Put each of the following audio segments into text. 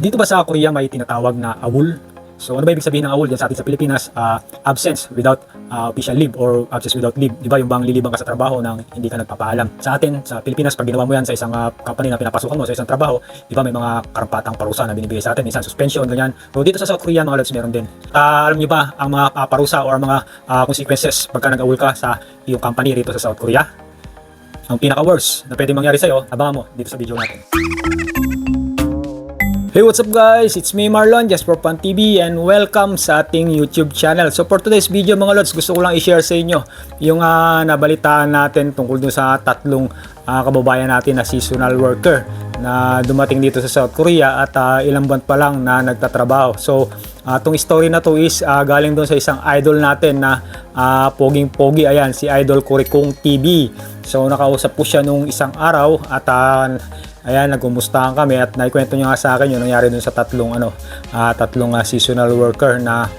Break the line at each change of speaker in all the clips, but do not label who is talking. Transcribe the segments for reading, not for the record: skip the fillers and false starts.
Dito ba sa Korea may tinatawag na awol? So ano ba ibig sabihin ng awol dyan sa atin sa Pilipinas? Absence without official leave or absence without leave. Di ba yung bang lilibang ka sa trabaho nang hindi ka nagpapaalam? Sa atin, sa Pilipinas, pag ginawa mo yan sa isang company na pinapasukan mo, sa isang trabaho, di ba may mga karampatang parusa na binibigay sa atin, minsan suspension, ganyan. So dito sa South Korea mga lods, meron din. Alam niyo ba ang mga parusa or mga consequences pagka nag-awol ka sa iyong company rito sa South Korea? Ang pinaka-worst na pwede mangyari sa'yo, abangan mo dito sa video natin. Hey, what's up guys? It's me Marlon, Just for Fun TV, and welcome sa ating YouTube channel. So for today's video mga lods, gusto ko lang i-share sa inyo yung nabalitaan natin tungkol dun sa tatlong kababayan natin na seasonal worker na dumating dito sa South Korea at ilang buwan pa lang na nagtatrabaho. So itong story na to is galing dun sa isang idol natin na poging-pogi, ayan, si Idol Kurikong TV. So nakausap ko siya nung isang araw at ayan, nagkumustahan kami at naikwento niya nga sa akin yung nangyari dun sa tatlong seasonal worker na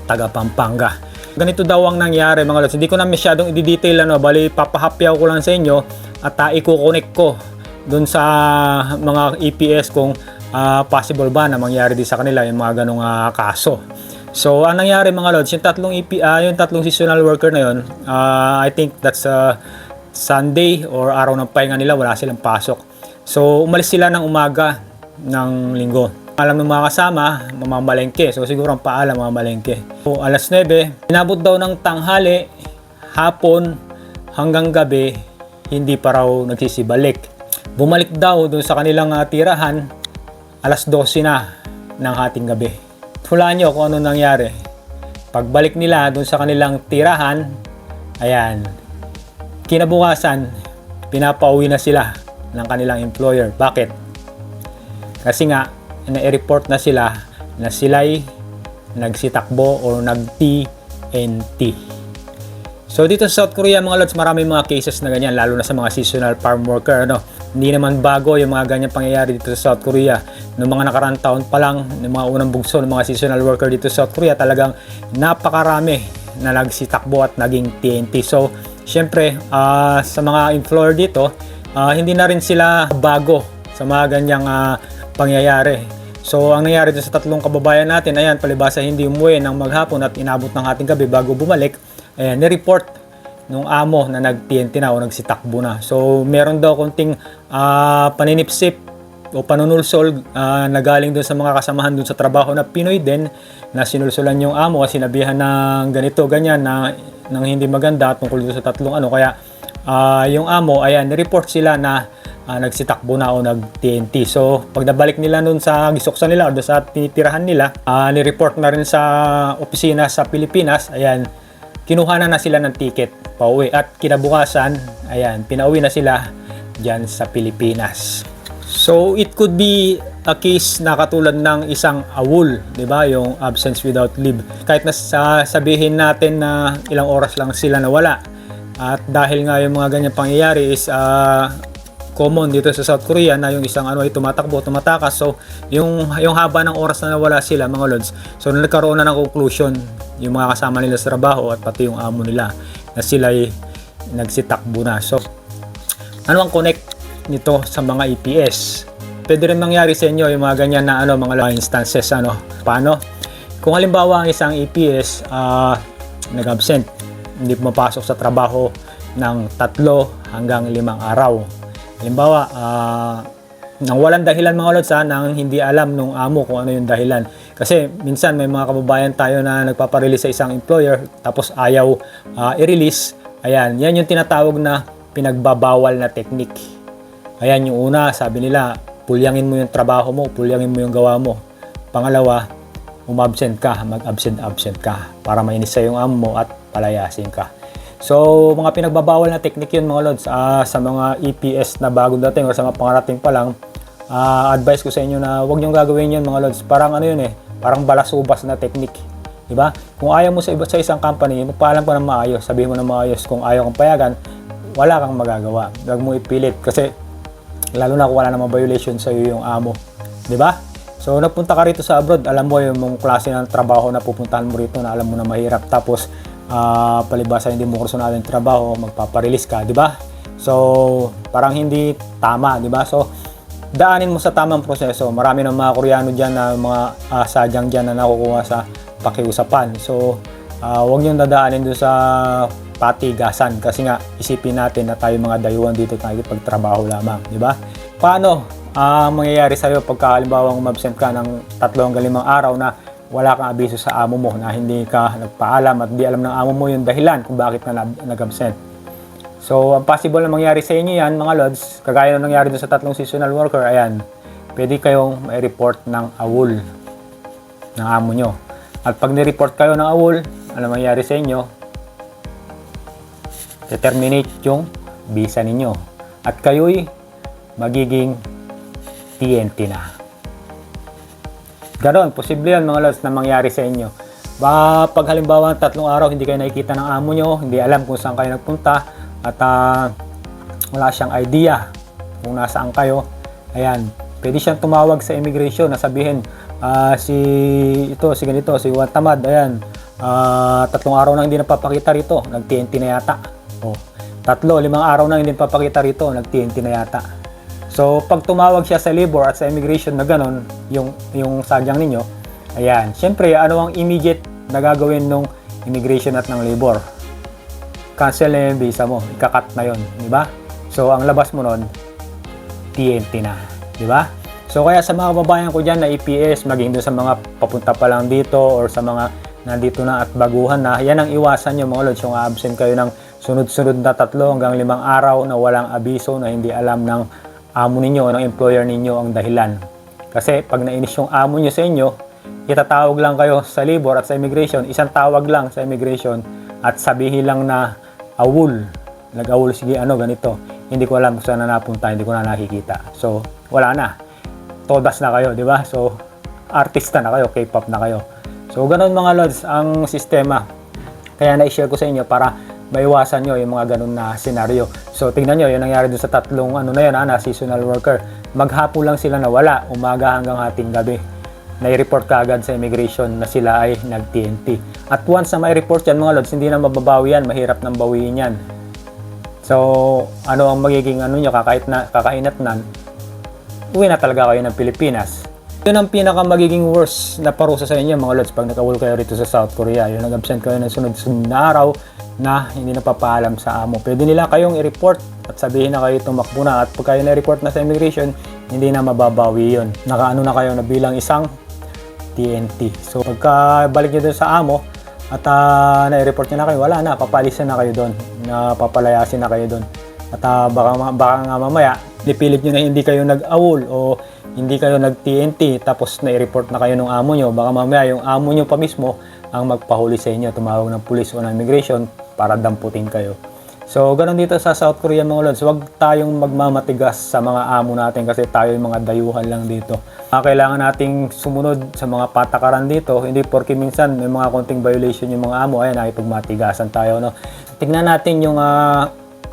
taga Pampanga. Ganito daw ang nangyari mga lods. Hindi ko na masyadong i-detail bali papahapyaw ko lang sa inyo at i-connect ko dun sa mga EPS kung possible ba na mangyari din sa kanila yung mga ganong kaso. So ang nangyari mga lods, yung tatlong seasonal worker na yun, I think that's Sunday or araw ng pahinga nila, wala silang pasok. So, umalis sila ng umaga ng linggo. Alam ng mga kasama, mamamalengke. So, siguro ang paalam, mamamalengke. So, alas 9, inabot daw ng tanghali, hapon, hanggang gabi, hindi pa raw nagsisibalik. Bumalik daw doon sa kanilang tirahan, alas 12 na ng hating gabi. Hulaan nyo kung ano nangyari. Pagbalik nila doon sa kanilang tirahan, ayan, kinabukasan, pinapauwi na sila ng kanilang employer. Bakit? Kasi nga, na-report na sila na sila'y nagsitakbo o nag-TNT. So dito sa South Korea mga lods, marami mga cases na ganyan, lalo na sa mga seasonal farm worker. Hindi naman bago yung mga ganyan pangyayari dito sa South Korea. Noong mga nakaraang taon pa lang, ng mga unang bugso ng mga seasonal worker dito sa South Korea, talagang napakarami na nagsitakbo at naging TNT. So syempre, sa mga employer dito, hindi na rin sila bago sa mga ganyang pangyayari. So ang nangyari sa tatlong kababayan natin, ayan, palibasa hindi umuwi ng maghapon at inabot ng ating gabi bago bumalik, ayan, ni-report nung amo na nag-TNT na o nagsitakbo na. So meron daw konting paninipsip o panunulsol na galing dun sa mga kasamahan dun sa trabaho na Pinoy din, na sinulsulan yung amo kasi sinabihan ng ganito, ganyan, na nang hindi maganda tungkol dun sa tatlong kaya yung amo, ayan, ni-report sila na nagsitakbo na o nag-TNT. So, pag nabalik nila nun sa gisoksan nila o sa tinitirahan nila, ni-report na rin sa opisina sa Pilipinas, ayan, kinuha na sila ng ticket pauwi. At kinabukasan, ayan, pinauwi na sila dyan sa Pilipinas. So, it could be a case na katulad ng isang awol, di ba? Yung absence without leave. Kahit na sabihin natin na ilang oras lang sila nawala. At dahil nga yung mga ganyan pangyayari is common dito sa South Korea na yung isang ay tumatakbo, tumatakas. So yung haba ng oras na nawala sila mga lods. So nagkaroon na ng conclusion yung mga kasama nila sa trabaho at pati yung amo nila na sila'y nagsitakbo na. So ano ang connect nito sa mga EPS? Pwede rin mangyari sa inyo yung mga ganyan na mga instances. Paano? Kung halimbawa ang isang EPS nag-absent, hindi pumapasok sa trabaho ng 3 hanggang 5 araw. Halimbawa, nang walang dahilan mga lods, nang hindi alam nung amo kung ano yung dahilan. Kasi minsan may mga kababayan tayo na nagpaparelease sa isang employer tapos ayaw i-release. Ayan, yan yung tinatawag na pinagbabawal na technique. Ayan, yung una, sabi nila, pulyangin mo yung trabaho mo, pulyangin mo yung gawa mo. Pangalawa, umabsent ka, mag-absent ka para mainis sa yung amo mo at palayasin ka. So, mga pinagbabawal na technique yun mga lods. Sa mga EPS na bagong dating o sa mga pangarating pa lang, advice ko sa inyo na huwag niyong gagawin yun mga lods. Parang parang balasubas na technique. Diba? Kung ayaw mo sa isang company, magpaalam ka ng maayos, sabihin mo ng maayos. Kung ayaw kang payagan, wala kang magagawa. Huwag mo ipilit kasi lalo na kung wala namang violation sa iyo yung amo. Diba? So, napunta ka rito sa abroad, alam mo yung klase ng trabaho na pupuntahan mo rito na alam mo na mahirap. Tapos, palibasa hindi mo kursunado yung trabaho, magpaparelease ka, di ba? So, parang hindi tama, di ba? So, daanin mo sa tamang proseso. Marami ng mga Koreano dyan na mga sadyang dyan na nakukuha sa pakiusapan. So, huwag nyo dadaanin doon sa patigasan kasi nga isipin natin na tayo mga dayuhan dito tayo pagtrabaho lamang, di ba? Paano mangyayari sa'yo pagka halimbawa umabsent ka ng 3 hanggang 5 araw na wala kang abiso sa amo mo, na hindi ka nagpaalam at di alam ng amo mo yung dahilan kung bakit ka nag-absent. So, ang possible na mangyari sa inyo yan, mga lods, kagaya ng nangyari dun sa 3 seasonal worker, ayan, pwede kayong may report ng AWOL ng amo nyo. At pag ni-report kayo ng AWOL, ano mangyari sa inyo? Determinate yung visa ninyo. At kayo'y magiging TNT na. Ganon, posible yan mga lods na mangyari sa inyo. Pag halimbawa 3 araw hindi kayo nakikita ng amo nyo, hindi alam kung saan kayo nagpunta, at wala siyang idea kung nasaan kayo, ayan, pwede siyang tumawag sa immigration na sabihin, si Juan Tamad, ayan, 3 araw na hindi napapakita rito, nag-TNT na yata. 3, 5 araw na hindi napapakita rito, nag-TNT na yata. So, pag tumawag siya sa labor at sa immigration na ganon, yung sadyang ninyo, ayan, syempre, ano ang immediate na gagawin ng immigration at ng labor? Cancel na yung visa mo, ikakat na yon, di ba? So, ang labas mo nun, TNT na, di ba? So, kaya sa mga kababayan ko dyan na EPS, maging doon sa mga papunta pa lang dito or sa mga nandito na at baguhan na, yan ang iwasan nyo mga lods, yung absent kayo ng sunod-sunod na 3 hanggang 5 araw na walang abiso, na hindi alam ng amo ninyo o ng employer ninyo ang dahilan. Kasi pag nainis yung amo nyo sa inyo, itatawag lang kayo sa labor at sa immigration, isang tawag lang sa immigration at sabihin lang na AWOL, nag-AWOL, sige ganito, hindi ko alam kung saan na napunta, hindi ko na nakikita. So, wala na. Todas na kayo, di ba? So, artista na kayo, K-pop na kayo. So, ganun mga lods ang sistema. Kaya na-share ko sa inyo para maiwasan nyo yung mga ganun na senaryo. So, tingnan nyo, yung nangyari dun sa 3 na seasonal worker. Maghapon lang sila nawala, umaga hanggang hating gabi. Nai-report ka agad sa immigration na sila ay nag-TNT. At once na may report yan mga lods, hindi na mababawi yan, mahirap nang bawiin yan. So, ano ang magiging nyo, kakainatnan, uwi na talaga kayo ng Pilipinas. Yun ang pinaka magiging worst na parusa sa inyo mga lods pag nakawal kayo rito sa South Korea. Yung nag-absent kayo ng sunod-sunod na araw na hindi napapaalam sa amo. Pwede nila kayong i-report at sabihin na kayo tumakbo na. At pag kayo na-report na sa immigration, hindi na mababawi yun. Nakaano na kayo na bilang isang TNT. So pagka balik nyo dun sa amo at na-report nyo na kayo, wala na, papalisan na kayo doon, napapalayasin na kayo doon. At baka nga mamaya, nipilit nyo na hindi kayo nag-AWOL o hindi kayo nag-TNT tapos na-report na kayo ng amo nyo. Baka mamaya yung amo nyo pa mismo ang magpahuli sa inyo, tumawag ng pulis o ng immigration para damputin kayo. So, ganun dito sa South Korea mga lods, huwag tayong magmamatigas sa mga amo natin kasi tayo yung mga dayuhan lang dito. Kailangan nating sumunod sa mga patakaran dito, hindi porke minsan may mga konting violation yung mga amo, ayan, nakipagmatigasan tayo. No? Tignan natin yung,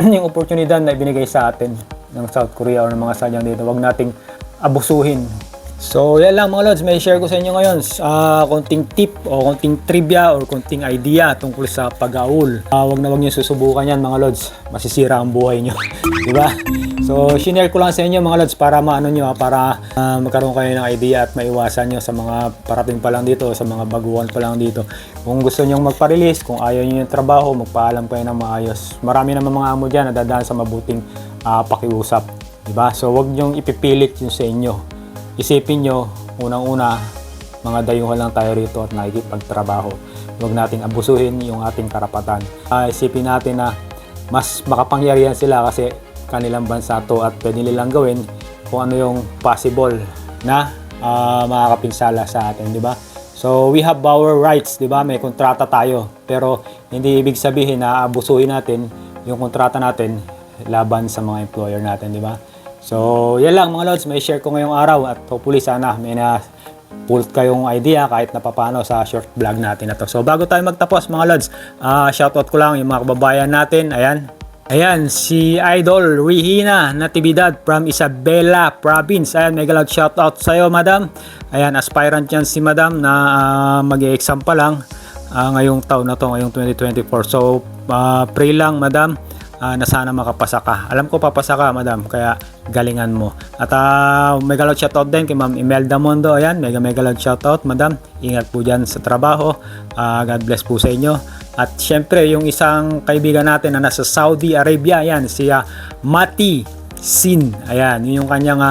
yung oportunidad na ibinigay sa atin ng South Korea o ng mga sadyang dito, huwag nating abusuhin. So, yan lang mga lods, may share ko sa inyo ngayon konting tip o konting trivia or konting idea tungkol sa pag-AWOL. Wag nyo susubukan yan mga lods, masisira ang buhay nyo. Diba? So, shinare ko lang sa inyo mga lods para para magkaroon kayo ng idea at maiwasan nyo sa mga parating pa lang dito, sa mga baguhan pa lang dito. Kung gusto nyo magpa-release, kung ayaw nyo yung trabaho, magpaalam kayo ng maayos. Marami naman mga amo dyan na dadaan sa mabuting pakiusap. Diba? So, wag nyo ipipilit yun sa inyo. Isipin nyo, unang-una, mga dayuhan lang tayo rito at nakikipagtrabaho. Huwag nating abusuhin yung ating karapatan. Isipin natin na mas makapangyarihan sila kasi kanilang bansa to at pwede nilang gawin kung ano yung possible na makakapinsala sa atin, di ba? So, we have our rights, di ba? May kontrata tayo. Pero, hindi ibig sabihin na abusuhin natin yung kontrata natin laban sa mga employer natin, di ba? So, yan lang mga lods, may share ko ngayong araw at hopefully sana may na-pull kayong idea kahit na papano sa short vlog natin na to. So, bago tayo magtapos mga lods, shoutout ko lang yung mga kababayan natin. Ayan, si Idol Rihina Natividad from Isabela Province. Ayan, mega loud shoutout sa iyo, madam. Ayan, aspirant yan si madam na mag-e-exam pa lang ngayong taon na to, ngayong 2024. So, pray lang madam. na sana makapasa ka. Alam ko papasa ka, madam, kaya galingan mo. At mega loud shoutout din kay Ma'am Imelda Mondo. Ayan, mega loud shoutout, madam. Ingat po dyan sa trabaho. God bless po sa inyo. At syempre, yung isang kaibigan natin na nasa Saudi Arabia, ayan, si Mati Sin. Ayan, yun yung kanyang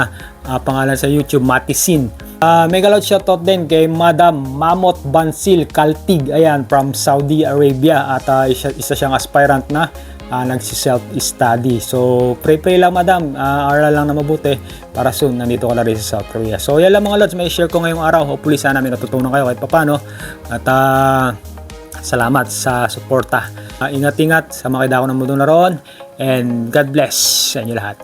pangalan sa YouTube, Mati Sin. Mega loud shoutout din kay Madam Mamot Bansil Kaltig, ayan, from Saudi Arabia. At isa siyang aspirant na nagsi-self-study. So, pray lang, madam. Aral lang na mabuti para soon nandito ka na rin sa South Korea. So, yan lang mga lods. May share ko ngayong araw. Hopefully, sana may natutunan kayo kahit papano. At salamat sa suporta. Ingat-ingat sa mga kailangan ng mundo na roon. And God bless sa inyo lahat.